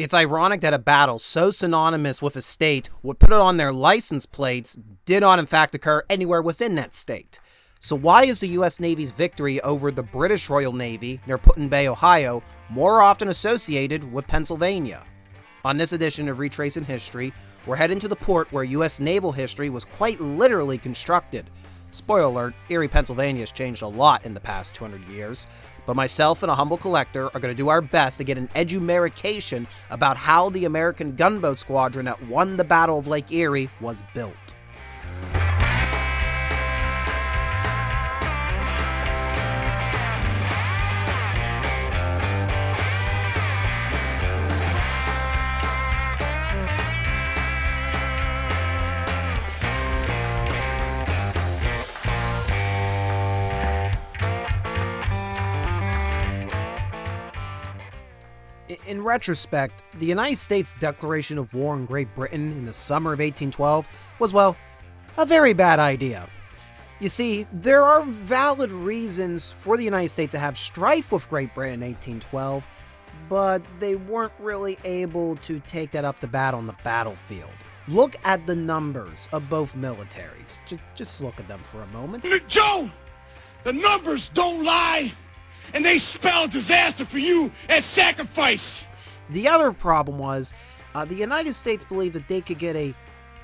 It's ironic that a battle so synonymous with a state would put it on their license plates did not in fact occur anywhere within that state. So why is the U.S. Navy's victory over the British Royal Navy near Put-in Bay, Ohio, more often associated with Pennsylvania? On this edition of Retracing History, we're heading to the port where U.S. naval history was quite literally constructed. Spoiler alert, Erie, Pennsylvania has changed a lot in the past 200 years, but myself and a humble collector are going to do our best to get an edumerication about how the American gunboat squadron that won the Battle of Lake Erie was built. In retrospect, the United States' declaration of war on Great Britain in the summer of 1812 was, well, a very bad idea. You see, there are valid reasons for the United States to have strife with Great Britain in 1812, but they weren't really able to take that up to bat on the battlefield. Look at the numbers of both militaries. Just look at them for a moment. Joe, the numbers don't lie! And they spell disaster for you as sacrifice. The other problem was, the United States believed that they could get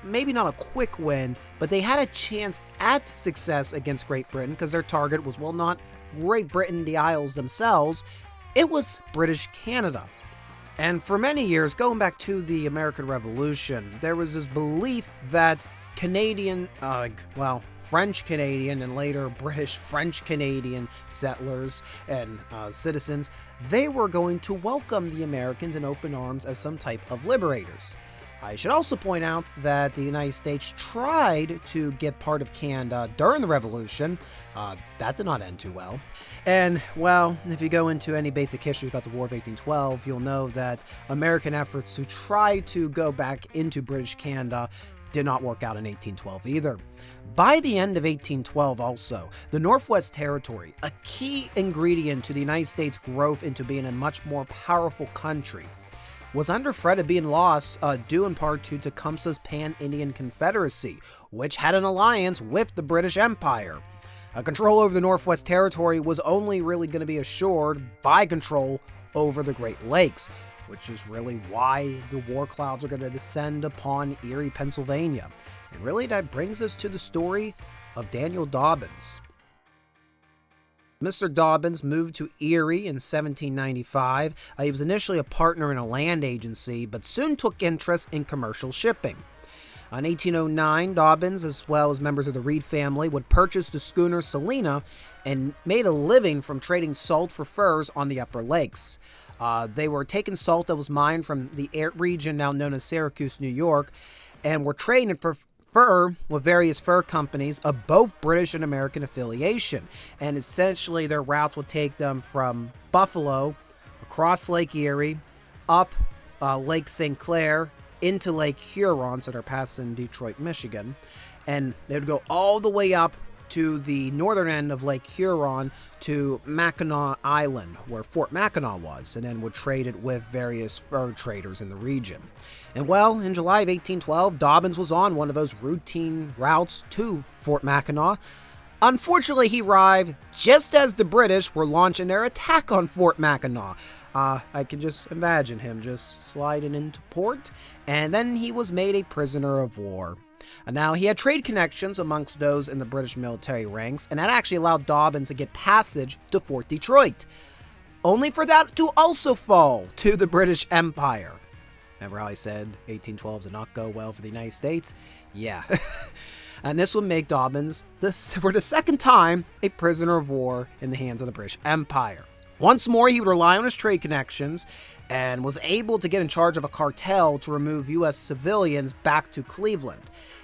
maybe not a quick win, but they had a chance at success against Great Britain because their target was, well, not Great Britain, the Isles themselves, it was British Canada. And for many years, going back to the American Revolution, there was this belief that French-Canadian and later British-French-Canadian settlers and citizens, they were going to welcome the Americans in open arms as some type of liberators. I should also point out that the United States tried to get part of Canada during the Revolution. That did not end too well. And, well, if you go into any basic history about the War of 1812, you'll know that American efforts to try to go back into British Canada did not work out in 1812 either. By the end of 1812 also, the Northwest Territory, a key ingredient to the United States' growth into being a much more powerful country, was under threat of being lost due in part to Tecumseh's Pan-Indian Confederacy, which had an alliance with the British Empire. Control over the Northwest Territory was only really going to be assured by control over the Great Lakes, which is really why the war clouds are going to descend upon Erie, Pennsylvania. And really that brings us to the story of Daniel Dobbins. Mr. Dobbins moved to Erie in 1795. He was initially a partner in a land agency, but soon took interest in commercial shipping. In 1809, Dobbins, as well as members of the Reed family, would purchase the schooner Salina and made a living from trading salt for furs on the upper lakes. They were taking salt that was mined from the region now known as Syracuse, New York, and were trading it for fur with various fur companies of both British and American affiliation. And essentially their routes would take them from Buffalo, across Lake Erie, up Lake St. Clair, into Lake Huron, so they're passing Detroit, Michigan, and they would go all the way up to the northern end of Lake Huron to Mackinac Island, where Fort Mackinac was, and then would trade it with various fur traders in the region. And well, in July of 1812, Dobbins was on one of those routine routes to Fort Mackinac. Unfortunately, he arrived just as the British were launching their attack on Fort Mackinac. I can just imagine him just sliding into port, and then he was made a prisoner of war. Now, he had trade connections amongst those in the British military ranks, and that actually allowed Dobbins to get passage to Fort Detroit, only for that to also fall to the British Empire. Remember how I said 1812 did not go well for the United States? Yeah. And this would make Dobbins, for the second time, a prisoner of war in the hands of the British Empire. Once more, he would rely on his trade connections and was able to get in charge of a cartel to remove U.S. civilians back to Cleveland.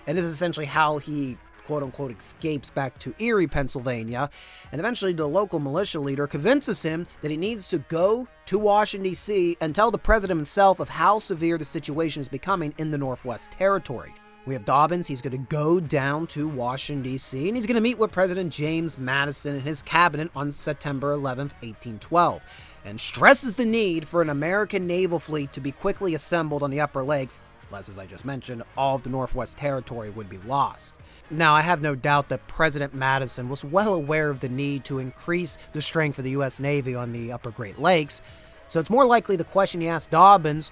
And this is essentially how he, quote-unquote, escapes back to Erie, Pennsylvania. And eventually, the local militia leader convinces him that he needs to go to Washington, D.C. and tell the president himself of how severe the situation is becoming in the Northwest Territory. We have Dobbins. He's going to go down to Washington, D.C., and he's going to meet with President James Madison and his cabinet on September 11th, 1812. and stresses the need for an American naval fleet to be quickly assembled on the upper lakes, lest, as I just mentioned, all of the Northwest Territory would be lost. Now, I have no doubt that President Madison was well aware of the need to increase the strength of the U.S. Navy on the upper Great Lakes, so it's more likely the question he asked Dobbins,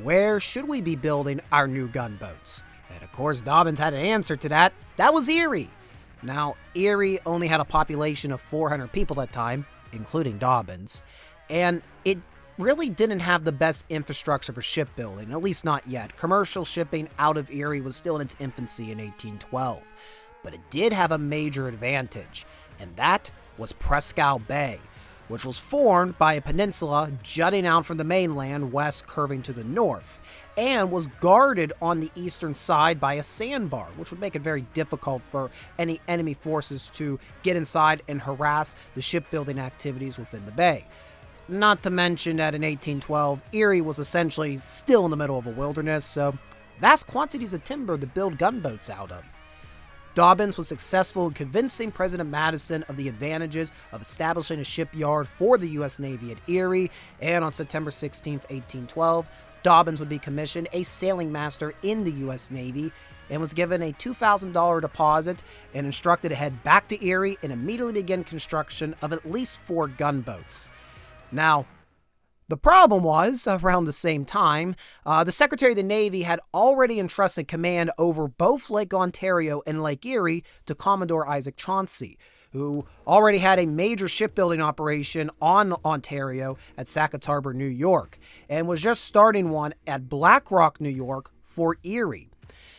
where should we be building our new gunboats? And of course, Dobbins had an answer to that. That was Erie. Now, Erie only had a population of 400 people at that time, including Dobbins, and it really didn't have the best infrastructure for shipbuilding, at least not yet. Commercial shipping out of Erie was still in its infancy in 1812, but it did have a major advantage, and that was Presque Bay, which was formed by a peninsula jutting out from the mainland, west curving to the north, and was guarded on the eastern side by a sandbar, which would make it very difficult for any enemy forces to get inside and harass the shipbuilding activities within the bay. Not to mention that in 1812, Erie was essentially still in the middle of a wilderness, so vast quantities of timber to build gunboats out of. Dobbins was successful in convincing President Madison of the advantages of establishing a shipyard for the U.S. Navy at Erie, and on September 16, 1812, Dobbins would be commissioned a sailing master in the U.S. Navy and was given a $2,000 deposit and instructed to head back to Erie and immediately begin construction of at least 4 gunboats. Now, the problem was, around the same time, the Secretary of the Navy had already entrusted command over both Lake Ontario and Lake Erie to Commodore Isaac Chauncey, who already had a major shipbuilding operation on Ontario at Sackett Harbor, New York, and was just starting one at Black Rock, New York for Erie.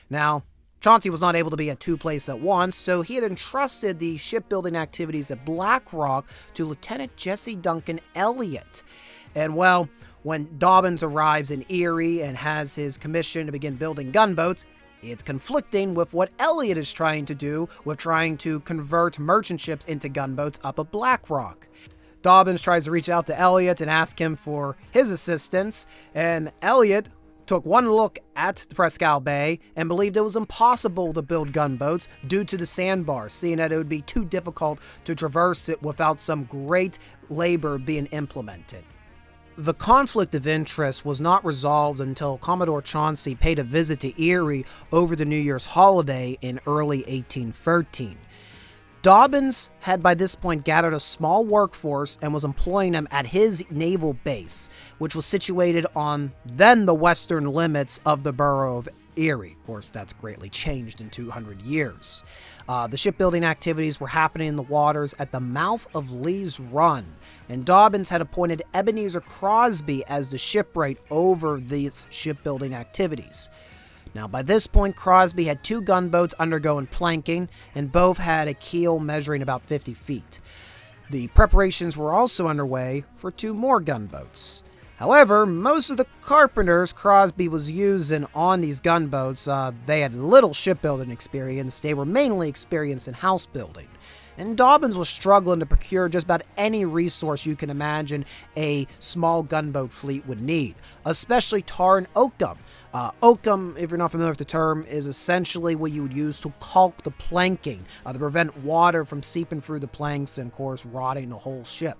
Now, Chauncey was not able to be at 2 places at once, so he had entrusted the shipbuilding activities at Black Rock to Lieutenant Jesse Duncan Elliott. And well, when Dobbins arrives in Erie and has his commission to begin building gunboats, it's conflicting with what Elliott is trying to do with trying to convert merchant ships into gunboats up at Black Rock. Dobbins tries to reach out to Elliott and ask him for his assistance, and Elliott took one look at the Presque Bay and believed it was impossible to build gunboats due to the sandbar, seeing that it would be too difficult to traverse it without some great labor being implemented. The conflict of interest was not resolved until Commodore Chauncey paid a visit to Erie over the New Year's holiday in early 1813. Dobbins had by this point gathered a small workforce and was employing them at his naval base, which was situated on then the western limits of the borough of Erie. Of course, that's greatly changed in 200 years. The shipbuilding activities were happening in the waters at the mouth of Lee's Run, and Dobbins had appointed Ebenezer Crosby as the shipwright over these shipbuilding activities. Now, by this point, Crosby had 2 gunboats undergoing planking, and both had a keel measuring about 50 feet. The preparations were also underway for 2 more gunboats. However, most of the carpenters Crosby was using on these gunboats, they had little shipbuilding experience. They were mainly experienced in house building. And Dobbins was struggling to procure just about any resource you can imagine a small gunboat fleet would need, especially tar and oakum. Oakum, if you're not familiar with the term, is essentially what you would use to caulk the planking, to prevent water from seeping through the planks and, of course, rotting the whole ship.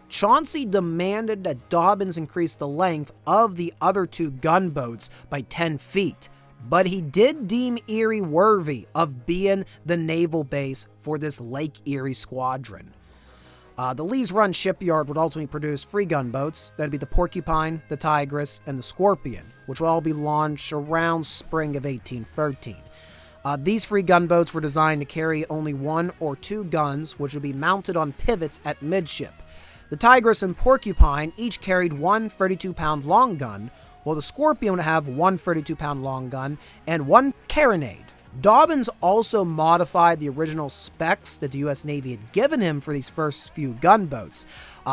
Chauncey demanded that Dobbins increase the length of the other 2 gunboats by 10 feet, but he did deem Erie worthy of being the naval base for this Lake Erie squadron. The Lee's Run shipyard would ultimately produce 3 gunboats. That'd be the Porcupine, the Tigress, and the Scorpion, which would all be launched around spring of 1813. These 3 gunboats were designed to carry only 1 or 2 guns, which would be mounted on pivots at midship. The Tigress and Porcupine each carried 1 32-pound long gun, while the Scorpion would have 1 32-pound long gun and 1 carronade. Dobbins also modified the original specs that the U.S. Navy had given him for these first few gunboats.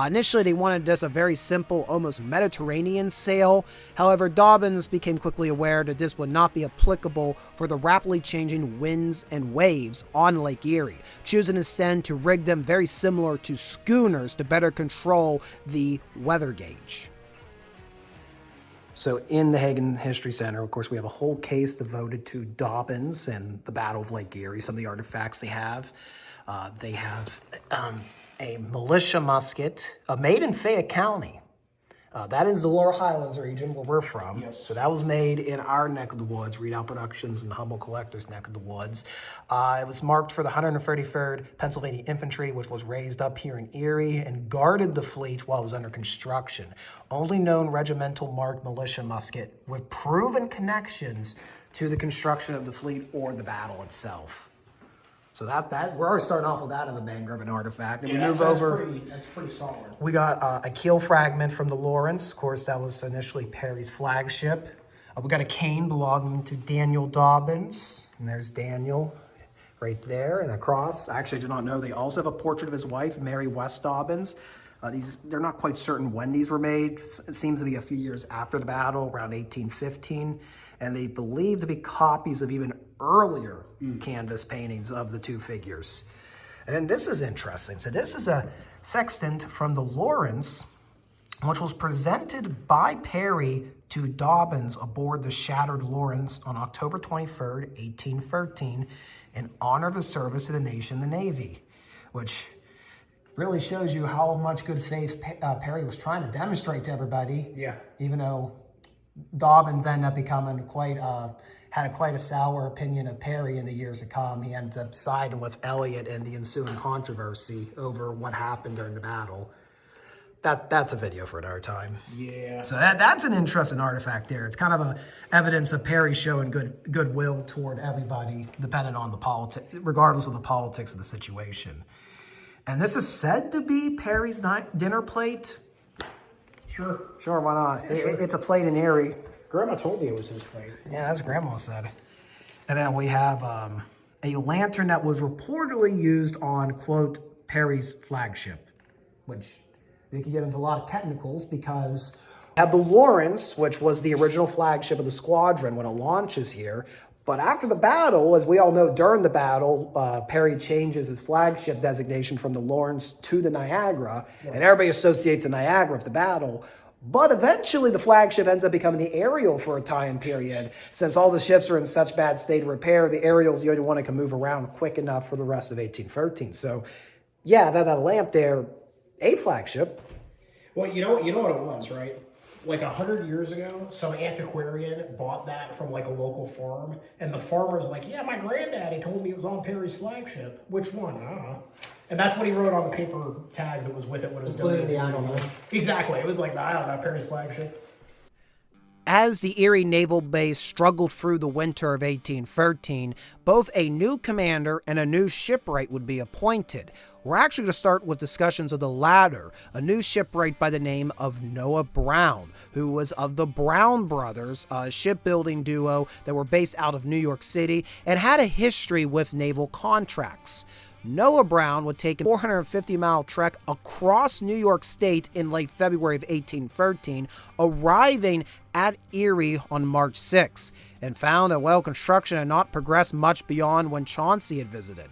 Initially, they wanted just a very simple, almost Mediterranean sail. However, Dobbins became quickly aware that this would not be applicable for the rapidly changing winds and waves on Lake Erie, choosing instead to rig them very similar to schooners to better control the weather gauge. So in the Hagen History Center, of course, we have a whole case devoted to Dobbins and the Battle of Lake Erie, some of the artifacts they have. They have a militia musket made in Fayette County. That is the Laurel Highlands region where we're from. Yes. So that was made in our neck of the woods, Readout Productions and Humble Collectors neck of the woods. It was marked for the 133rd Pennsylvania Infantry, which was raised up here in Erie and guarded the fleet while it was under construction. Only known regimental marked militia musket with proven connections to the construction of the fleet or the battle itself. So that we're already starting off with that of a banger of an artifact. And we move over. That's pretty solid. We got a keel fragment from the Lawrence. Of course, that was initially Perry's flagship. We got a cane belonging to Daniel Dobbins. And there's Daniel right there and across. I actually did not know they also have a portrait of his wife, Mary West Dobbins. They're not quite certain when these were made. It seems to be a few years after the battle, around 1815. And they believe to be copies of even earlier canvas paintings of the two figures. And then this is interesting. So this is a sextant from the Lawrence, which was presented by Perry to Dobbins aboard the shattered Lawrence on October 23rd, 1813, in honor of the service to the nation, the Navy, which really shows you how much good faith Perry was trying to demonstrate to everybody. Yeah. Even though Dobbins ended up becoming had quite a sour opinion of Perry in the years to come. He ended up siding with Elliot in the ensuing controversy over what happened during the battle. That's a video for another time. Yeah. So that's an interesting artifact there. It's kind of a evidence of Perry showing goodwill toward everybody, depending on the politics, regardless of the politics of the situation. And this is said to be Perry's dinner plate. Sure, why not? Yeah, sure. It's a plate in Erie. Grandma told me it was his plate. Yeah, that's what Grandma said. And then we have a lantern that was reportedly used on, quote, Perry's flagship, which they could get into a lot of technicals because we have the Lawrence, which was the original flagship of the Squadron when it launches here. But after the battle, as we all know, during the battle, Perry changes his flagship designation from the Lawrence to the Niagara, and everybody associates the Niagara with the battle. But eventually the flagship ends up becoming the Ariel for a time period. Since all the ships are in such bad state of repair, the Ariel's the only one that can move around quick enough for the rest of 1813. So, yeah, that lamp there, a flagship. Well, you know what it was, right? Like 100 years ago, some antiquarian bought that from like a local farm, and the farmer's like, yeah, my granddaddy told me it was on Perry's flagship. Which one? I don't know. And that's what he wrote on the paper tag that was with it when it was donated. Exactly. It was like, I don't know, Perry's flagship. As the Erie Naval Base struggled through the winter of 1813, both a new commander and a new shipwright would be appointed. We're actually going to start with discussions of the latter, a new shipwright by the name of Noah Brown, who was of the Brown Brothers, a shipbuilding duo that were based out of New York City and had a history with naval contracts. Noah Brown would take a 450-mile trek across New York State in late February of 1813, arriving at Erie on March 6, and found that, construction had not progressed much beyond when Chauncey had visited.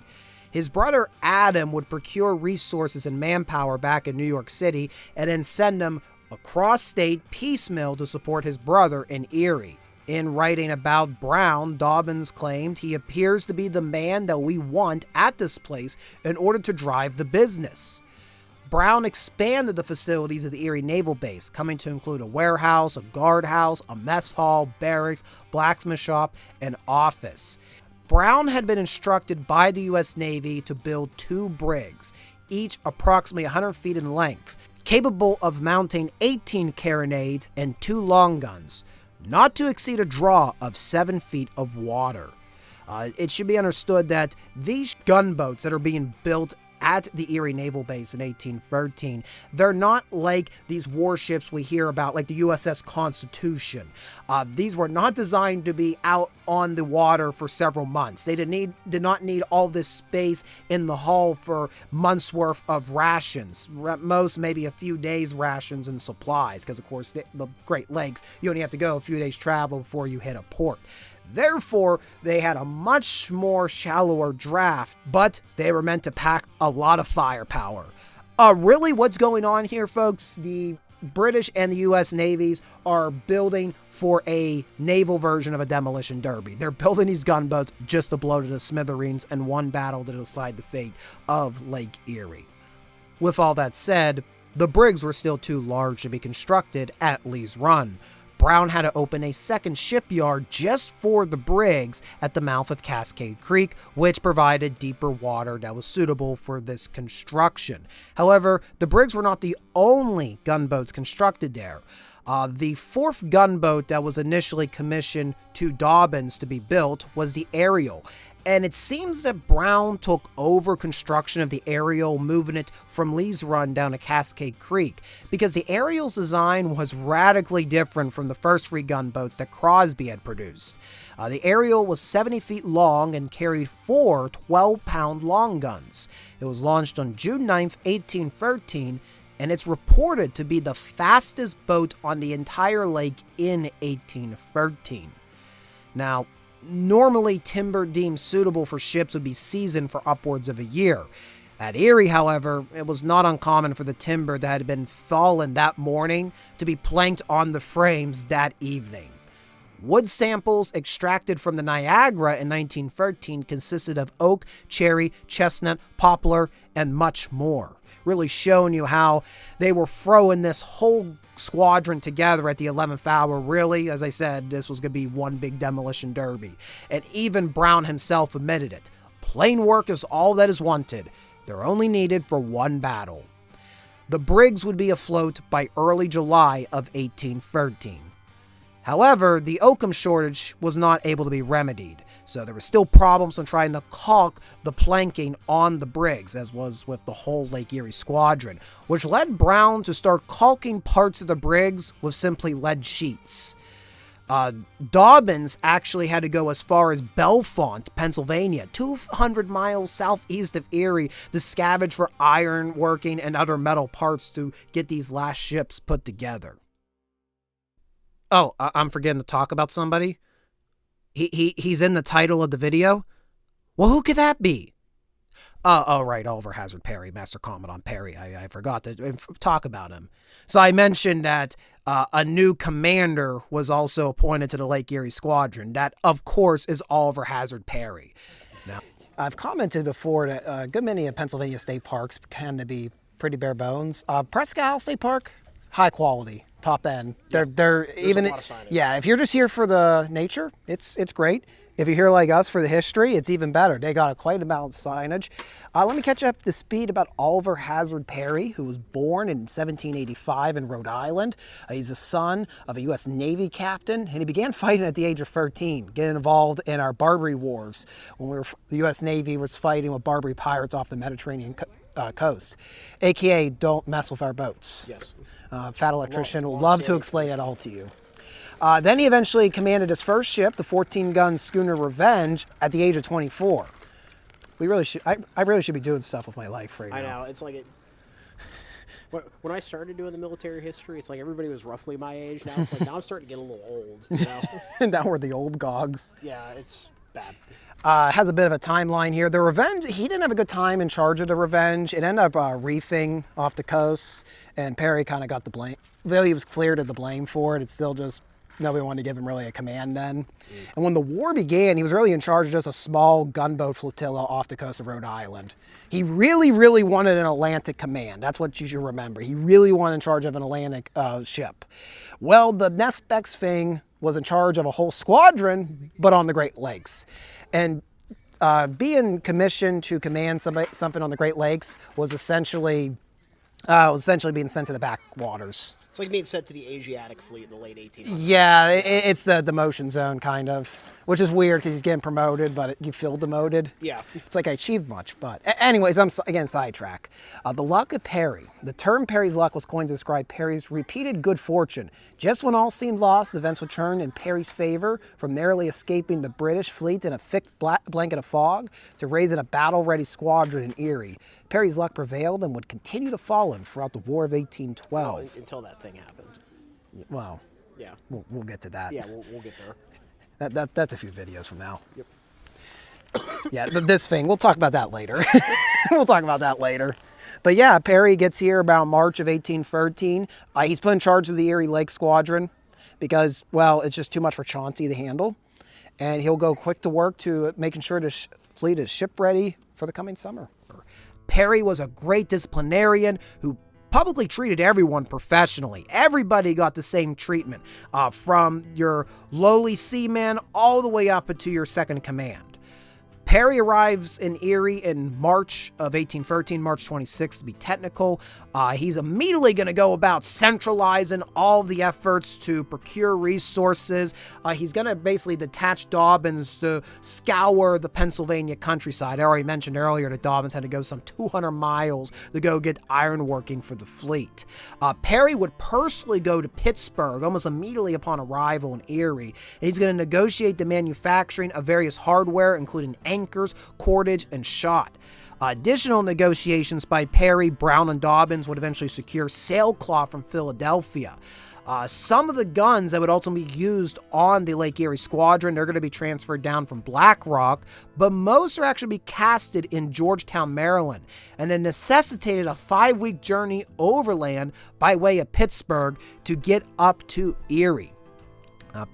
His brother Adam would procure resources and manpower back in New York City and then send them across state piecemeal to support his brother in Erie. In writing about Brown, Dobbins claimed he appears to be the man that we want at this place in order to drive the business. Brown expanded the facilities of the Erie Naval Base, coming to include a warehouse, a guardhouse, a mess hall, barracks, blacksmith shop, and office. Brown had been instructed by the U.S. Navy to build 2 brigs, each approximately 100 feet in length, capable of mounting 18 carronades and 2 long guns, not to exceed a draw of 7 feet of water. It should be understood that these gunboats that are being built at the Erie Naval Base in 1813, they're not like these warships we hear about, like the USS Constitution. These were not designed to be out on the water for several months. They did not need all this space in the hull for months worth of rations. Most maybe a few days rations and supplies, because of course the Great Lakes, you only have to go a few days travel before you hit a port. Therefore, they had a much more shallower draft, but they were meant to pack a lot of firepower. Really, what's going on here, folks? The British and the U.S. Navies are building for a naval version of a demolition derby. They're building these gunboats just to blow to the smithereens in one battle to decide the fate of Lake Erie. With all that said, the brigs were still too large to be constructed at Lee's Run. Brown had to open a second shipyard just for the brigs at the mouth of Cascade Creek, which provided deeper water that was suitable for this construction. However, the brigs were not the only gunboats constructed there. The fourth gunboat that was initially commissioned to Dobbins to be built was the Ariel. And it seems that Brown took over construction of the Ariel, moving it from Lee's Run down to Cascade Creek, because the Ariel's design was radically different from the first three gunboats that Crosby had produced. The Ariel was 70 feet long and carried four 12-pound long guns. It was launched on June 9th, 1813, and it's reported to be the fastest boat on the entire lake in 1813. Now, normally, timber deemed suitable for ships would be seasoned for upwards of a year. At Erie, however, it was not uncommon for the timber that had been fallen that morning to be planked on the frames that evening. Wood samples extracted from the Niagara in 1913 consisted of oak, cherry, chestnut, poplar, and much more, really showing you how they were throwing this whole squadron together at the 11th hour. Really, as I said, this was going to be one big demolition derby. And even Brown himself admitted it. Plain work is all that is wanted. They're only needed for one battle. The brigs would be afloat by early July of 1813. However, the oakum shortage was not able to be remedied, so there were still problems on trying to caulk the planking on the brigs, as was with the whole Lake Erie squadron, which led Brown to start caulking parts of the brigs with simply lead sheets. Dobbins actually had to go as far as Bellefonte, Pennsylvania, 200 miles southeast of Erie, to scavenge for iron working and other metal parts to get these last ships put together. Oh, I'm forgetting to talk about somebody. He's in the title of the video. Well, who could that be? Oh, right, Oliver Hazard Perry, Master Commandant Perry. I forgot to talk about him. So I mentioned that a new commander was also appointed to the Lake Erie Squadron. That, of course, is Oliver Hazard Perry. Now, I've commented before that a good many of Pennsylvania state parks tend to be pretty bare bones. Presque State Park, high quality. Top end. They're even, yeah, if you're just here for the nature, it's great. If you're here like us for the history, it's even better. They got quite a amount of signage. Let me catch up to speed about Oliver Hazard Perry, who was born in 1785 in Rhode Island. He's the son of a U.S. Navy captain, and he began fighting at the age of 13, getting involved in our Barbary Wars when the U.S. Navy was fighting with Barbary pirates off the Mediterranean coast, aka don't mess with our boats. Yes. Fat Electrician will love to explain it all to you. Then he eventually commanded his first ship, the 14-gun schooner Revenge, at the age of 24. We really should. I really should be doing stuff with my life right now. I know. It's like it. When I started doing the military history, it's like everybody was roughly my age. Now it's like now I'm starting to get a little old. You know? Now we're the old gogs. Yeah, it's bad. Has a bit of a timeline here. The Revenge, he didn't have a good time in charge of the Revenge. It ended up reefing off the coast, and Perry kind of got the blame. Though he was cleared of the blame for it, it's still just nobody wanted to give him really a command then. And when the war began, he was really in charge of just a small gunboat flotilla off the coast of Rhode Island. He really, really wanted an Atlantic command. That's what you should remember. He really wanted in charge of an Atlantic ship. Well, the next best thing was in charge of a whole squadron, but on the Great Lakes. And being commissioned to command something on the Great Lakes was essentially being sent to the backwaters. It's like being sent to the Asiatic fleet in the late 1800s. Yeah, it's the demotion zone, kind of. Which is weird because he's getting promoted, but you feel demoted. Yeah. It's like I achieved much, but anyways, I'm again sidetrack. The luck of Perry. The term Perry's luck was coined to describe Perry's repeated good fortune. Just when all seemed lost, events would turn in Perry's favor, from narrowly escaping the British fleet in a thick blanket of fog to raising a battle-ready squadron in Erie. Perry's luck prevailed and would continue to fall him throughout the War of 1812. Well, until that thing happened. Well, yeah, we'll get to that. Yeah, we'll get there. That's a few videos from now. Yep. Yeah, this thing, we'll talk about that later. We'll talk about that later. But yeah, Perry gets here about March of 1813. He's put in charge of the Erie Lake Squadron because, well, it's just too much for Chauncey to handle. And he'll go quick to work to making sure the fleet is ship ready for the coming summer. Perry was a great disciplinarian who publicly treated everyone professionally. Everybody got the same treatment, from your lowly seaman all the way up to your second command. Perry arrives in Erie in March of 1813, March 26th to be technical. He's immediately going to go about centralizing all of the efforts to procure resources. He's going to basically detach Dobbins to scour the Pennsylvania countryside. I already mentioned earlier that Dobbins had to go some 200 miles to go get iron working for the fleet. Perry would personally go to Pittsburgh almost immediately upon arrival in Erie. And he's going to negotiate the manufacturing of various hardware, including anchors, cordage, and shot. Additional negotiations by Perry, Brown, and Dobbins would eventually secure sailcloth from Philadelphia. Some of the guns that would ultimately be used on the Lake Erie Squadron, they're going to be transferred down from Black Rock, but most are actually be casted in Georgetown, Maryland, and it necessitated a 5-week journey overland by way of Pittsburgh to get up to Erie.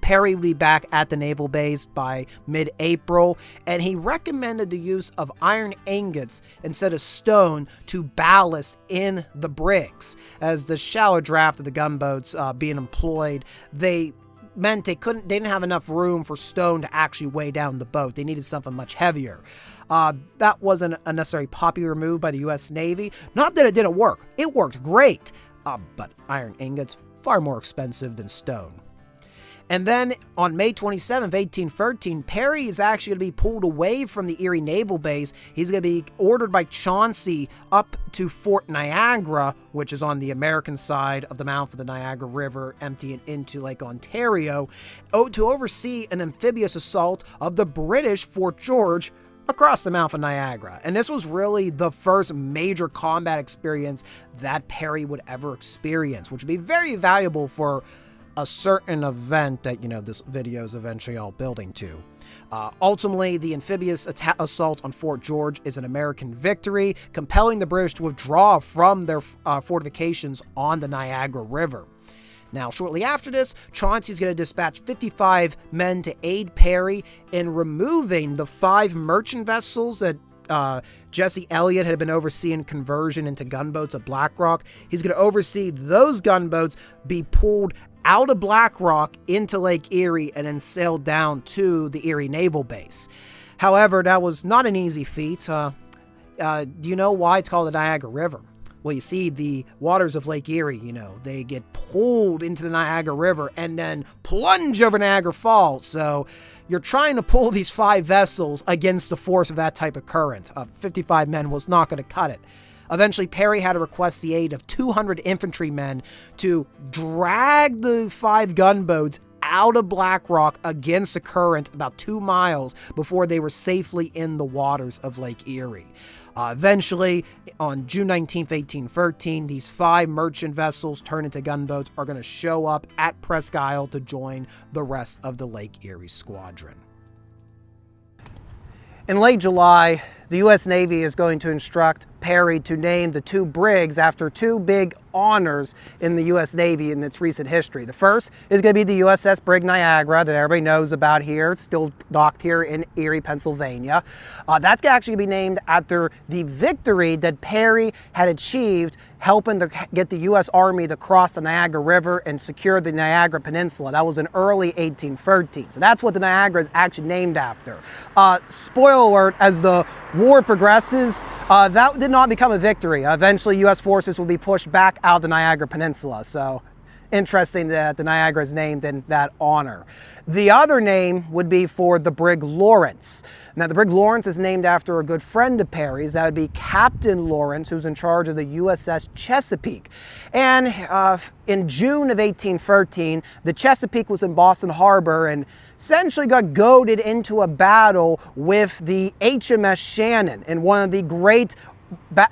Perry would be back at the naval base by mid-April, and he recommended the use of iron ingots instead of stone to ballast in the brigs. As the shallow draft of the gunboats being employed, they meant they didn't have enough room for stone to actually weigh down the boat. They needed something much heavier. That wasn't a necessarily popular move by the U.S. Navy. Not that it didn't work. It worked great, but iron ingots far more expensive than stone. And then on May 27, 1813, Perry is actually going to be pulled away from the Erie Naval Base. He's going to be ordered by Chauncey up to Fort Niagara, which is on the American side of the mouth of the Niagara River, emptying into Lake Ontario, to oversee an amphibious assault of the British Fort George across the mouth of Niagara. And this was really the first major combat experience that Perry would ever experience, which would be very valuable for a certain event that, this video is eventually all building to. Ultimately, the amphibious assault on Fort George is an American victory, compelling the British to withdraw from their fortifications on the Niagara River. Now, shortly after this, Chauncey is going to dispatch 55 men to aid Perry in removing the 5 merchant vessels that Jesse Elliott had been overseeing conversion into gunboats at Black Rock. He's going to oversee those gunboats be pulled out of Black Rock into Lake Erie and then sailed down to the Erie Naval Base. However, that was not an easy feat. Do you know why it's called the Niagara River? Well, you see, the waters of Lake Erie, they get pulled into the Niagara River and then plunge over Niagara Falls. So you're trying to pull these 5 vessels against the force of that type of current. 55 men was not going to cut it. Eventually, Perry had to request the aid of 200 infantrymen to drag the 5 gunboats out of Black Rock against the current about 2 miles before they were safely in the waters of Lake Erie. Eventually, on June 19th, 1813, these 5 merchant vessels turned into gunboats are going to show up at Presque Isle to join the rest of the Lake Erie Squadron. In late July, the U.S. Navy is going to instruct Perry to name the 2 brigs after 2 big honors in the U.S. Navy in its recent history. The first is going to be the USS Brig Niagara that everybody knows about here. It's still docked here in Erie, Pennsylvania. That's actually going to be named after the victory that Perry had achieved helping to get the U.S. Army to cross the Niagara River and secure the Niagara Peninsula. That was in early 1813. So that's what the Niagara is actually named after. Spoiler alert, as the war progresses, that did not become a victory. Eventually, U.S. forces will be pushed back out of the Niagara Peninsula. So interesting that the Niagara is named in that honor. The other name would be for the brig Lawrence. Now, the brig Lawrence is named after a good friend of Perry's. That would be Captain Lawrence, who's in charge of the USS Chesapeake. And in June of 1813, the Chesapeake was in Boston Harbor and essentially got goaded into a battle with the HMS Shannon in one of the great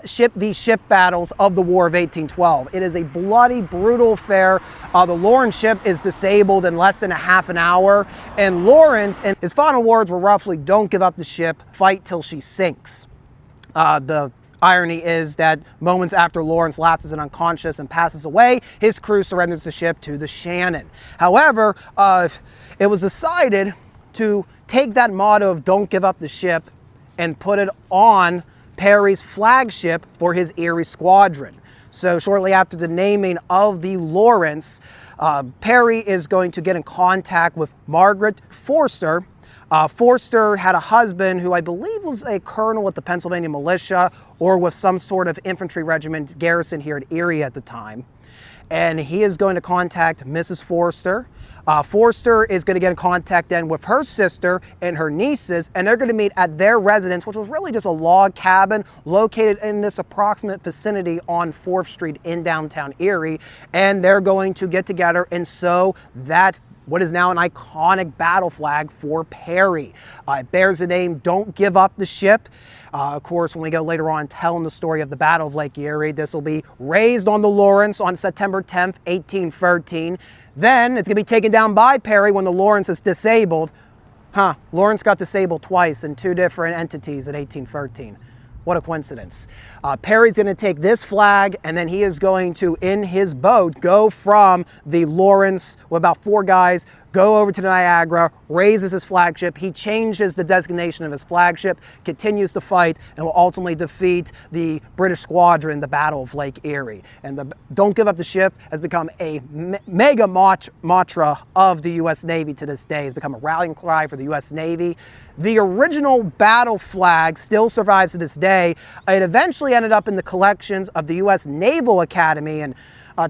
ship v ship battles of the War of 1812. It is a bloody, brutal affair. The Lawrence ship is disabled in less than a half an hour, and Lawrence, and his final words were roughly, "Don't give up the ship, fight till she sinks." The irony is that moments after Lawrence lapses and unconscious and passes away, his crew surrenders the ship to the Shannon. However, it was decided to take that motto of "Don't give up the ship" and put it on Perry's flagship for his Erie Squadron. So shortly after the naming of the Lawrence, Perry is going to get in contact with Margaret Forster. Forster had a husband who I believe was a colonel with the Pennsylvania Militia or with some sort of infantry regiment garrison here at Erie at the time. And he is going to contact Mrs. Forster. Forster is going to get in contact then with her sister and her nieces, and they're going to meet at their residence, which was really just a log cabin located in this approximate vicinity on 4th Street in downtown Erie. And they're going to get together and sew that what is now an iconic battle flag for Perry. It bears the name Don't Give Up the Ship. Of course, when we go later on telling the story of the Battle of Lake Erie, this will be raised on the Lawrence on September 10th, 1813. Then it's going to be taken down by Perry when the Lawrence is disabled. Lawrence got disabled twice in 2 different entities in 1813. What a coincidence. Perry's going to take this flag, and then he is going to, in his boat, go from the Lawrence with about 4 guys, go over to the Niagara, raises his flagship. He changes the designation of his flagship, continues to fight, and will ultimately defeat the British squadron in the Battle of Lake Erie. And the Don't Give Up the Ship has become a mega mantra of the U.S. Navy to this day. It's become a rallying cry for the U.S. Navy. The original battle flag still survives to this day. It eventually ended up in the collections of the U.S. Naval Academy, and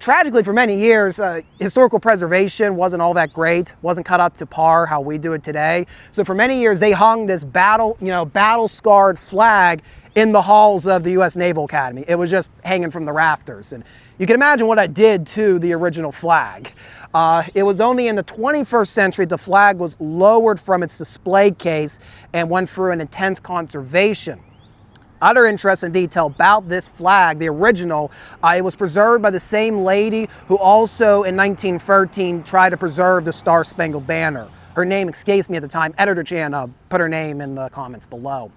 tragically, for many years, historical preservation wasn't all that great, wasn't cut up to par how we do it today. So for many years, they hung this battle-scarred flag in the halls of the U.S. Naval Academy. It was just hanging from the rafters. And you can imagine what I did to the original flag. It was only in the 21st century the flag was lowered from its display case and went through an intense conservation. Other interesting detail about this flag, the original, it was preserved by the same lady who also in 1913 tried to preserve the Star-Spangled Banner. Her name escapes me at the time. Editor Jan put her name in the comments below.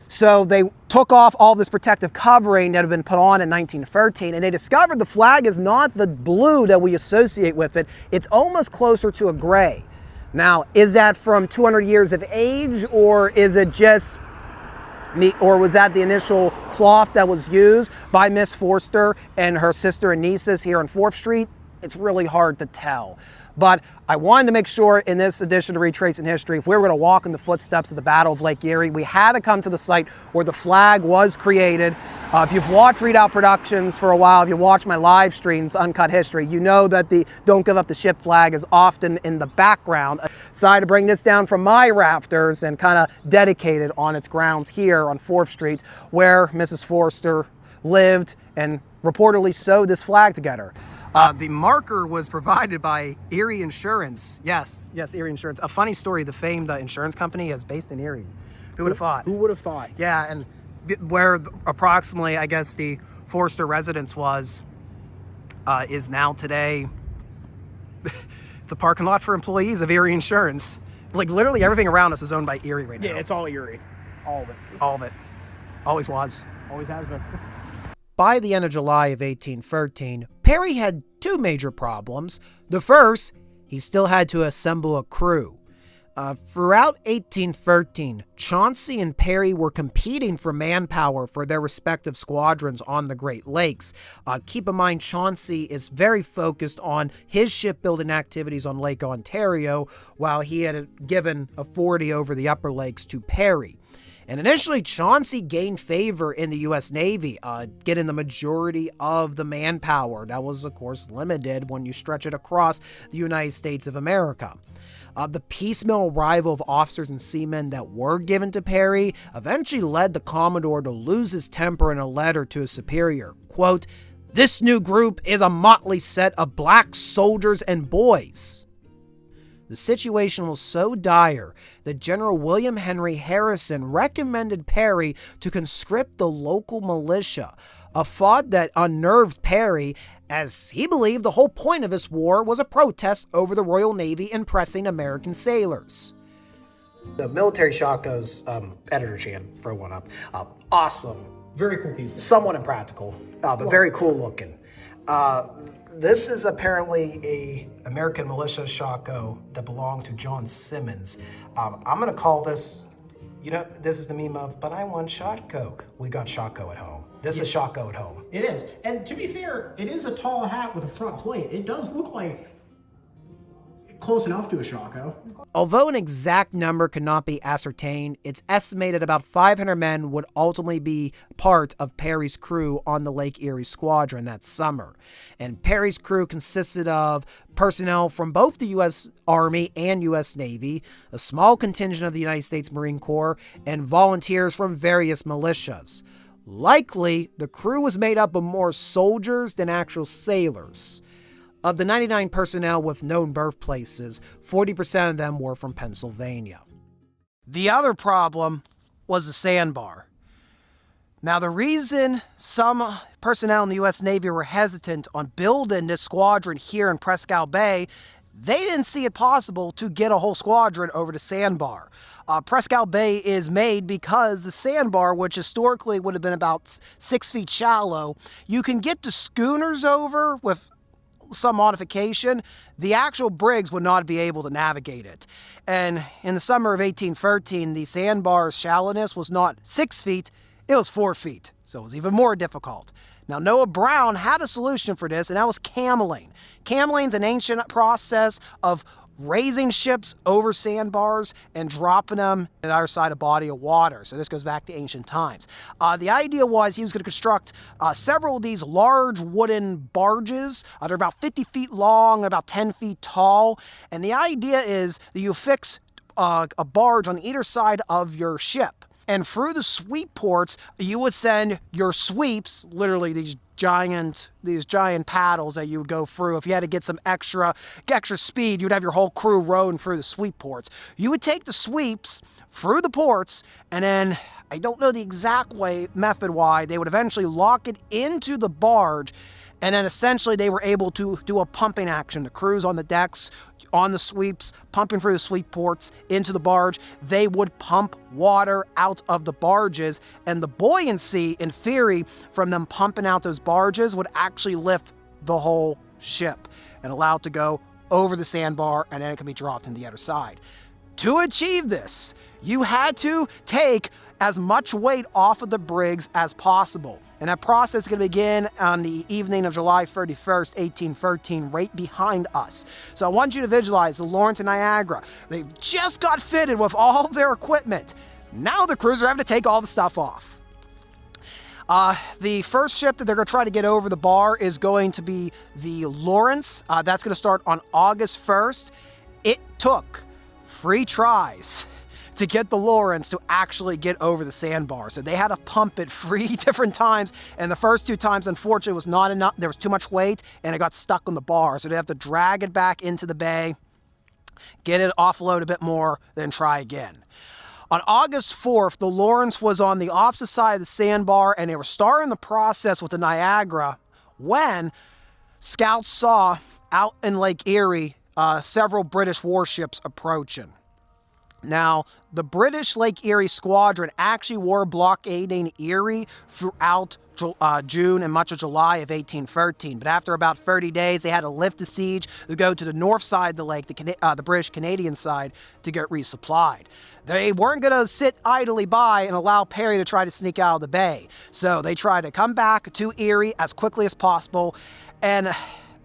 So they took off all this protective covering that had been put on in 1913, and they discovered the flag is not the blue that we associate with it. It's almost closer to a gray. Now, is that from 200 years of age, or is it just or was that the initial cloth that was used by Miss Forster and her sister and nieces here on 4th Street? It's really hard to tell. But I wanted to make sure in this edition of Retracing History, if we were going to walk in the footsteps of the Battle of Lake Erie, we had to come to the site where the flag was created. If you've watched Readout Productions for a while, if you watch my live streams, Uncut History, you know that the Don't Give Up the Ship flag is often in the background. I decided to bring this down from my rafters and kind of dedicate it on its grounds here on 4th Street, where Mrs. Forster lived and reportedly sewed this flag together. The marker was provided by Erie Insurance. Yes, Erie Insurance. A funny story, the famed insurance company is based in Erie. Who would have thought? Who would have thought? Yeah, and where approximately, I guess, the Forster residence was, is now today, it's a parking lot for employees of Erie Insurance. Like, literally everything around us is owned by Erie right now. Yeah, it's all Erie. All of it. All of it. Always was. Always has been. By the end of July of 1813, Perry had 2 major problems. The first, he still had to assemble a crew. Throughout 1813, Chauncey and Perry were competing for manpower for their respective squadrons on the Great Lakes. Keep in mind, Chauncey is very focused on his shipbuilding activities on Lake Ontario, while he had given authority over the Upper Lakes to Perry. And initially, Chauncey gained favor in the U.S. Navy, getting the majority of the manpower. That was, of course, limited when you stretch it across the United States of America. The piecemeal arrival of officers and seamen that were given to Perry eventually led the Commodore to lose his temper in a letter to his superior. Quote, "This new group is a motley set of black soldiers and boys." The situation was so dire that General William Henry Harrison recommended Perry to conscript the local militia, a thought that unnerved Perry, as he believed the whole point of this war was a protest over the Royal Navy impressing American sailors. The Military Shock goes, Editor Chan, throw one up. Awesome. Very cool piece. Somewhat impractical, but very cool looking. This is apparently a American militia shako that belonged to John Simmons. I'm going to call this You know, this is the meme of, but I want Shotco. We got Shotco at home. This is Shotco at home. It is. And to be fair, it is a tall hat with a front plate. It does look like close enough to a Shotco. Although an exact number could not be ascertained, it's estimated about 500 men would ultimately be part of Perry's crew on the Lake Erie Squadron that summer. And Perry's crew consisted of personnel from both the U.S. Army and U.S. Navy, a small contingent of the United States Marine Corps, and volunteers from various militias. Likely, the crew was made up of more soldiers than actual sailors. Of the 99 personnel with known birthplaces, 40% of them were from Pennsylvania. The other problem was the Sandbar. Now, the reason some personnel in the U.S. Navy were hesitant on building this squadron here in Presque Bay, they didn't see it possible to get a whole squadron over to Sandbar. Presque Bay is made because the Sandbar, which historically would have been about 6 feet shallow, you can get the schooners over with some modification. The actual brigs would not be able to navigate it. And in the summer of 1813, the Sandbar's shallowness was not 6 feet, it was 4 feet. So it was even more difficult. Now, Noah Brown had a solution for this, and that was cameling. Cameling's an ancient process of raising ships over sandbars and dropping them at our side of a body of water. So this goes back to ancient times. The idea was he was going to construct several of these large wooden barges. They're about 50 feet long, about 10 feet tall. And the idea is that you fix a barge on either side of your ship. And through the sweep ports, you would send your sweeps, literally these giant paddles that you would go through. If you had to get some extra speed, you'd have your whole crew rowing through the sweep ports. You would take the sweeps through the ports, and then, I don't know the exact method why, they would eventually lock it into the barge, and then essentially they were able to do a pumping action. The crews on the decks, on the sweeps, pumping through the sweep ports into the barge. They would pump water out of the barges, and the buoyancy, in theory, from them pumping out those barges would actually lift the whole ship and allow it to go over the sandbar, and then it can be dropped into the other side. To achieve this, you had to take as much weight off of the brigs as possible. And that process is going to begin on the evening of July 31st, 1813, right behind us. So I want you to visualize the Lawrence and Niagara. They just got fitted with all of their equipment. Now the crews are having to take all the stuff off. The first ship that they're going to try to get over the bar is going to be the Lawrence. That's going to start on August 1st. It took 3 tries to get the Lawrence to actually get over the sandbar. So they had to pump it 3 different times, and the first 2 times, unfortunately, was not enough. There was too much weight, and it got stuck on the bar. So they have to drag it back into the bay, get it offload a bit more, then try again. On August 4th, the Lawrence was on the opposite side of the sandbar, and they were starting the process with the Niagara when scouts saw out in Lake Erie several British warships approaching. Now, the British Lake Erie Squadron actually were blockading Erie throughout June and much of July of 1813. But after about 30 days, they had to lift the siege to go to the north side of the lake, the British-Canadian side, to get resupplied. They weren't going to sit idly by and allow Perry to try to sneak out of the bay. So they tried to come back to Erie as quickly as possible. And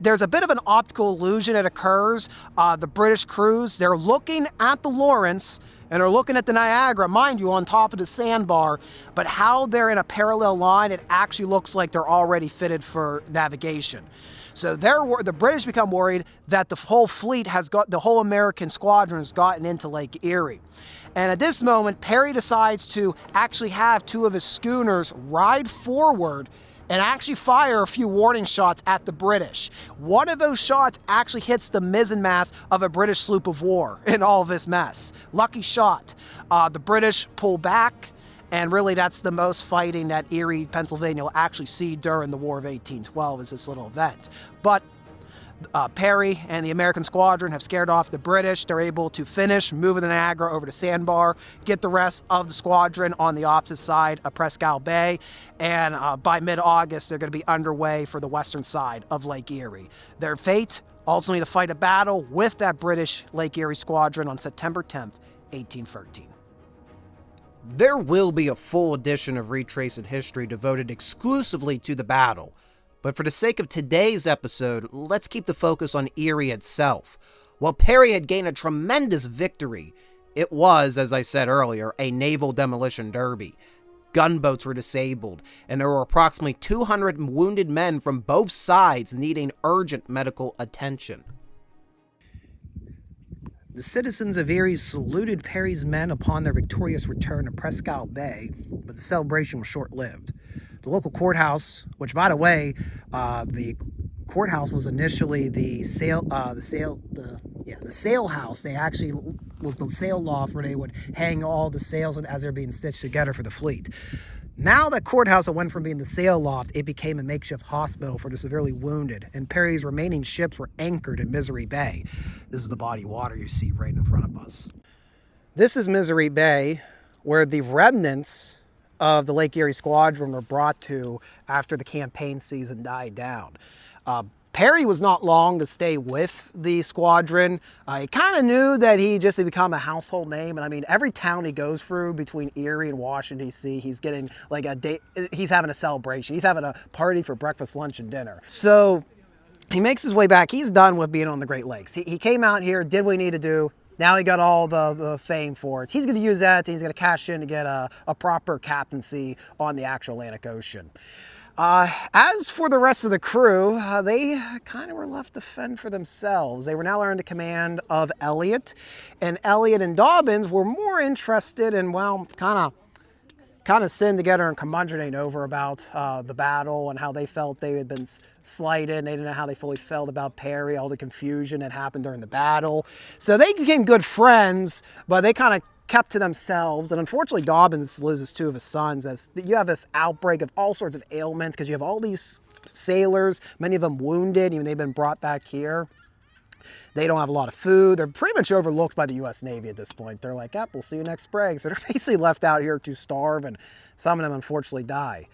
there's a bit of an optical illusion that occurs. The British crews, they're looking at the Lawrence and are looking at the Niagara, mind you, on top of the sandbar, but how they're in a parallel line, it actually looks like they're already fitted for navigation. So the British become worried that the whole fleet the whole American squadron has gotten into Lake Erie. And at this moment, Perry decides to actually have 2 of his schooners ride forward and actually fire a few warning shots at the British. One of those shots actually hits the mizzenmast of a British sloop of war in all of this mess. Lucky shot. The British pull back, and really that's the most fighting that Erie, Pennsylvania will actually see during the War of 1812 is this little event. But Perry and the American squadron have scared off the British. They're able to finish moving the Niagara over to Sandbar, get the rest of the squadron on the opposite side of Presque Bay, and by mid-August, they're going to be underway for the western side of Lake Erie. Their fate, ultimately to fight a battle with that British Lake Erie squadron on September 10th, 1813. There will be a full edition of Retracing History devoted exclusively to the battle, but for the sake of today's episode, let's keep the focus on Erie itself. While Perry had gained a tremendous victory, it was, as I said earlier, a naval demolition derby. Gunboats were disabled, and there were approximately 200 wounded men from both sides needing urgent medical attention. The citizens of Erie saluted Perry's men upon their victorious return to Presque Bay, but the celebration was short-lived. The local courthouse, which, by the way, the courthouse was initially the sail house. They actually was the sail loft where they would hang all the sails as they're being stitched together for the fleet. Now that courthouse went from being the sail loft, it became a makeshift hospital for the severely wounded, and Perry's remaining ships were anchored in Misery Bay. This is the body of water you see right in front of us. This is Misery Bay, where the remnants of the Lake Erie Squadron were brought to after the campaign season died down. Perry was not long to stay with the squadron. He kind of knew that he just had become a household name. And I mean, every town he goes through between Erie and Washington, D.C., he's getting like a day, he's having a celebration. He's having a party for breakfast, lunch, and dinner. So he makes his way back. He's done with being on the Great Lakes. He came out here, did what he needed to do. Now he got all the fame for it. He's going to use that, and he's going to cash in to get a proper captaincy on the actual Atlantic Ocean. As for the rest of the crew, they kind of were left to fend for themselves. They were now under command of Elliott, and Elliott and Dobbins were more interested in, well, kind of sitting together and curmudgeoning over about the battle and how they felt they had been slighted, and they didn't know how they fully felt about Perry, all the confusion that happened during the battle. So they became good friends, but they kind of kept to themselves. And unfortunately, Dobbins loses two of his sons as you have this outbreak of all sorts of ailments because you have all these sailors, many of them wounded, even they've been brought back here. They don't have a lot of food. They're pretty much overlooked by the U.S. Navy at this point. They're like, yep, we'll see you next Brig. So they're basically left out here to starve, and some of them unfortunately die.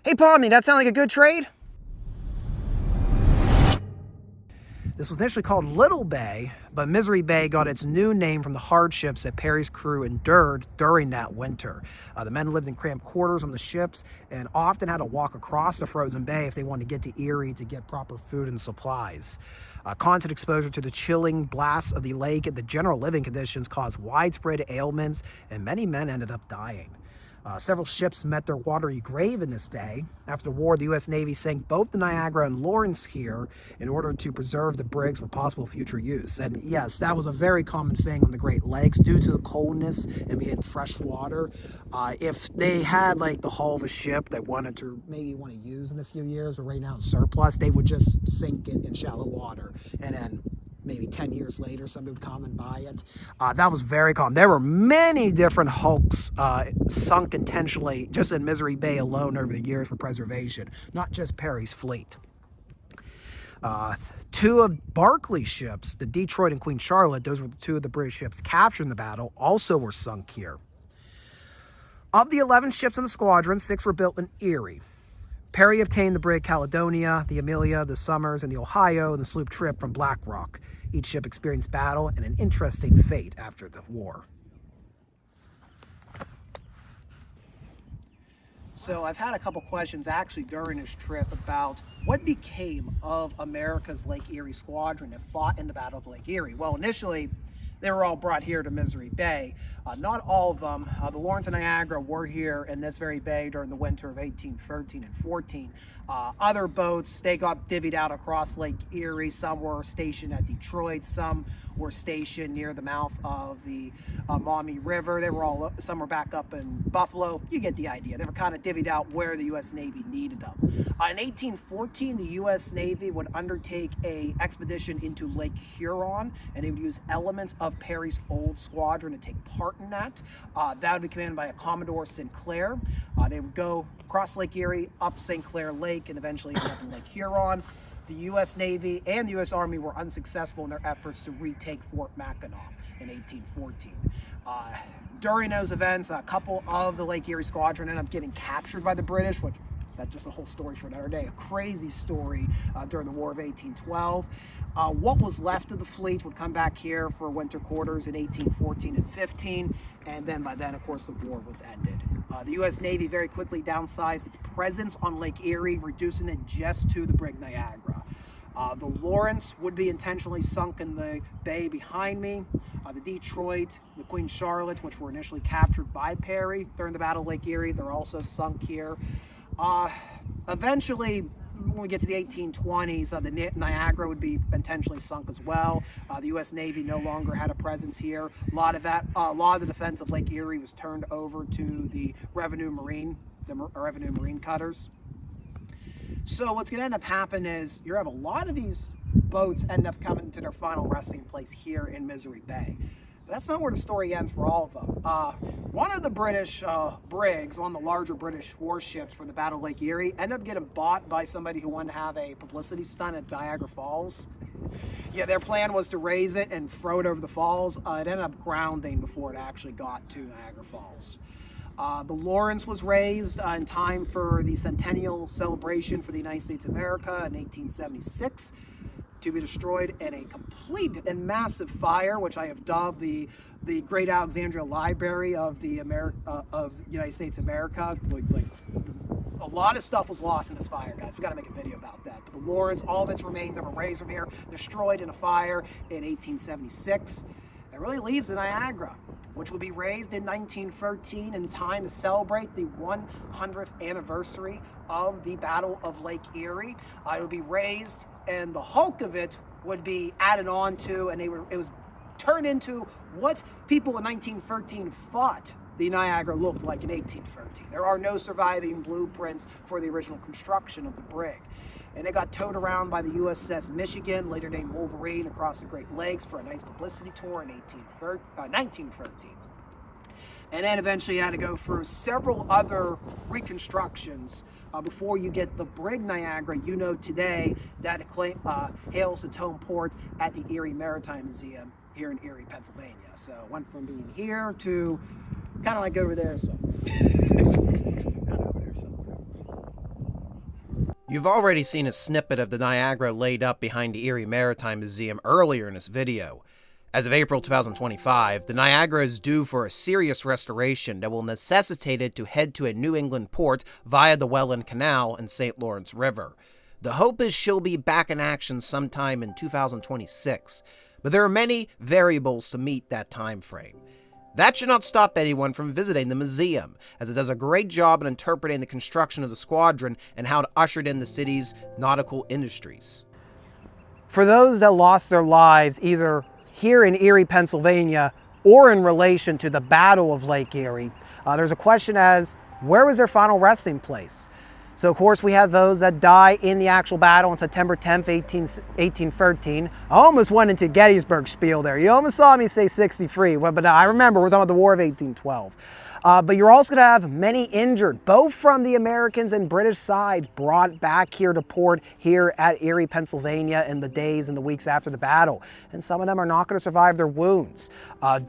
Hey, Palmy, that sound like a good trade? This was initially called Little Bay, but Misery Bay got its new name from the hardships that Perry's crew endured during that winter. The men lived in cramped quarters on the ships and often had to walk across the frozen bay if they wanted to get to Erie to get proper food and supplies. Constant exposure to the chilling blasts of the lake and the general living conditions caused widespread ailments, and many men ended up dying. Several ships met their watery grave in this bay. After the war, the U.S. Navy sank both the Niagara and Lawrence here in order to preserve the brigs for possible future use. And yes, that was a very common thing on the Great Lakes due to the coldness and being fresh water. If they had like the hull of a ship that wanted to maybe want to use in a few years, but right now it's surplus, they would just sink it in shallow water, and then maybe 10 years later, somebody would come and buy it. That was very common. There were many different hulks sunk intentionally just in Misery Bay alone over the years for preservation, not just Perry's fleet. Two of Barclay's ships, the Detroit and Queen Charlotte, those were the two of the British ships captured in the battle, also were sunk here. Of the 11 ships in the squadron, 6 were built in Erie. Perry obtained the brig Caledonia, the Amelia, the Somers, and the Ohio, and the sloop Trip from Black Rock. Each ship experienced battle and an interesting fate after the war. So I've had a couple questions actually during this trip about what became of America's Lake Erie Squadron that fought in the Battle of Lake Erie. Well, initially, they were all brought here to Misery Bay. Not all of them. The Lawrence and Niagara were here in this very bay during the winter of 1813 and 14. Other boats, they got divvied out across Lake Erie. Some were stationed at Detroit. Some were stationed near the mouth of the Maumee River. Some were back up in Buffalo. You get the idea. They were kind of divvied out where the U.S. Navy needed them. In 1814, the U.S. Navy would undertake an expedition into Lake Huron, and they would use elements of Perry's old squadron to take part in that. That would be commanded by a Commodore Sinclair. They would go across Lake Erie, up St. Clair Lake, and eventually end up in Lake Huron. The U.S. Navy and the U.S. Army were unsuccessful in their efforts to retake Fort Mackinac in 1814. During those events, a couple of the Lake Erie Squadron ended up getting captured by the British, which That's just a whole story for another day. A crazy story during the War of 1812. What was left of the fleet would come back here for winter quarters in 1814 and 15, and then by then, of course, the war was ended. The U.S. Navy very quickly downsized its presence on Lake Erie, reducing it just to the Brig Niagara. The Lawrence would be intentionally sunk in the bay behind me. The Detroit, the Queen Charlotte, which were initially captured by Perry during the Battle of Lake Erie, they're also sunk here. Eventually, when we get to the 1820s, the Niagara would be intentionally sunk as well. The U.S. Navy no longer had a presence here. A lot of the defense of Lake Erie was turned over to the Revenue Marine cutters. So what's going to end up happening is you have a lot of these boats end up coming to their final resting place here in Misery Bay. But that's not where the story ends for all of them. One of the British brigs on the larger British warships for the Battle of Lake Erie ended up getting bought by somebody who wanted to have a publicity stunt at Niagara Falls. Yeah, their plan was to raise it and throw it over the falls. It ended up grounding before it actually got to Niagara Falls. The Lawrence was raised in time for the centennial celebration for the United States of America in 1876, to be destroyed in a complete and massive fire, which I have dubbed the Great Alexandria Library of the United States of America. Like, a lot of stuff was lost in this fire, guys. We got to make a video about that. But the Lawrence, all of its remains ever raised from here, destroyed in a fire in 1876. It really leaves the Niagara, which will be raised in 1913 in time to celebrate the 100th anniversary of the Battle of Lake Erie. It would be raised, and the hulk of it would be added on to, and it was turned into what people in 1913 thought the Niagara looked like in 1813. There are no surviving blueprints for the original construction of the brig. And it got towed around by the USS Michigan, later named Wolverine, across the Great Lakes for a nice publicity tour in 1913. And then eventually had to go through several other reconstructions before you get the Brig Niagara you know today that hails its home port at the Erie Maritime Museum here in Erie, Pennsylvania. So it went from being here to kind of like over there somewhere. You've already seen a snippet of the Niagara laid up behind the Erie Maritime Museum earlier in this video. As of April 2025, the Niagara is due for a serious restoration that will necessitate it to head to a New England port via the Welland Canal and St. Lawrence River. The hope is she'll be back in action sometime in 2026, but there are many variables to meet that time frame. That should not stop anyone from visiting the museum, as it does a great job in interpreting the construction of the Squadron and how it ushered in the city's nautical industries. For those that lost their lives either here in Erie, Pennsylvania, or in relation to the Battle of Lake Erie, there's a question as, where was their final resting place? So of course we have those that die in the actual battle on September 10th, 1813. I almost went into Gettysburg spiel there. You almost saw me say 63, but I remember we're talking about the War of 1812. But you're also going to have many injured, both from the Americans and British sides, brought back here to port here at Erie, Pennsylvania in the days and the weeks after the battle. And some of them are not going to survive their wounds.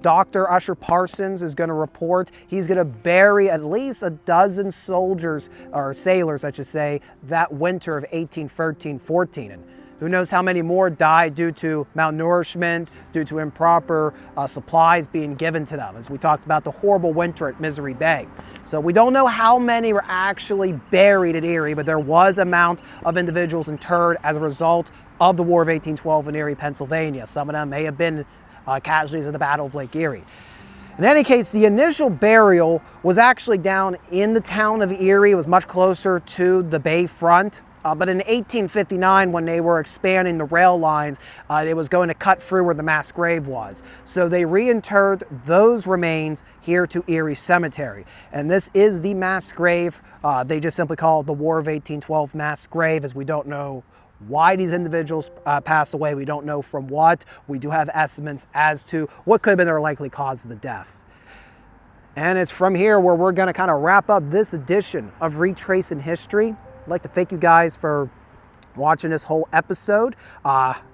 Dr. Usher Parsons is going to report he's going to bury at least a dozen soldiers, or sailors, I should say, that winter of 1813-14. And who knows how many more died due to malnourishment, due to improper supplies being given to them, as we talked about the horrible winter at Misery Bay. So we don't know how many were actually buried at Erie, but there was an amount of individuals interred as a result of the War of 1812 in Erie, Pennsylvania. Some of them may have been casualties of the Battle of Lake Erie. In any case, the initial burial was actually down in the town of Erie. It was much closer to the bay front. But in 1859, when they were expanding the rail lines, it was going to cut through where the mass grave was. So they reinterred those remains here to Erie Cemetery. And this is the mass grave. They just simply call it the War of 1812 mass grave, as we don't know why these individuals passed away. We don't know from what. We do have estimates as to what could have been their likely cause of the death. And it's from here where we're going to kind of wrap up this edition of Retracing History. I'd like to thank you guys for watching this whole episode.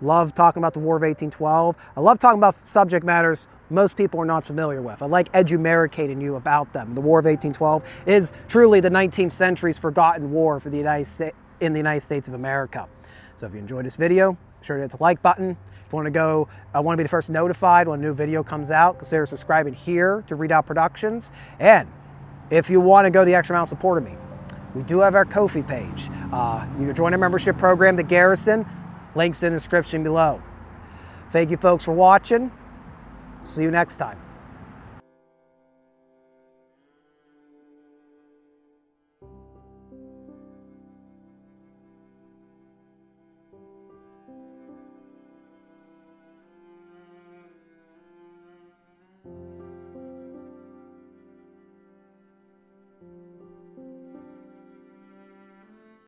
Love talking about the War of 1812. I love talking about subject matters most people are not familiar with. I like edumericating you about them. The War of 1812 is truly the 19th century's forgotten war for the United States of America. So if you enjoyed this video, be sure to hit the like button. If you want to be the first notified when a new video comes out, consider subscribing here to Redoubt Productions. And if you want to go the extra mile supporting me, we do have our Ko-fi page. You can join our membership program, The Garrison. Links in the description below. Thank you folks for watching. See you next time.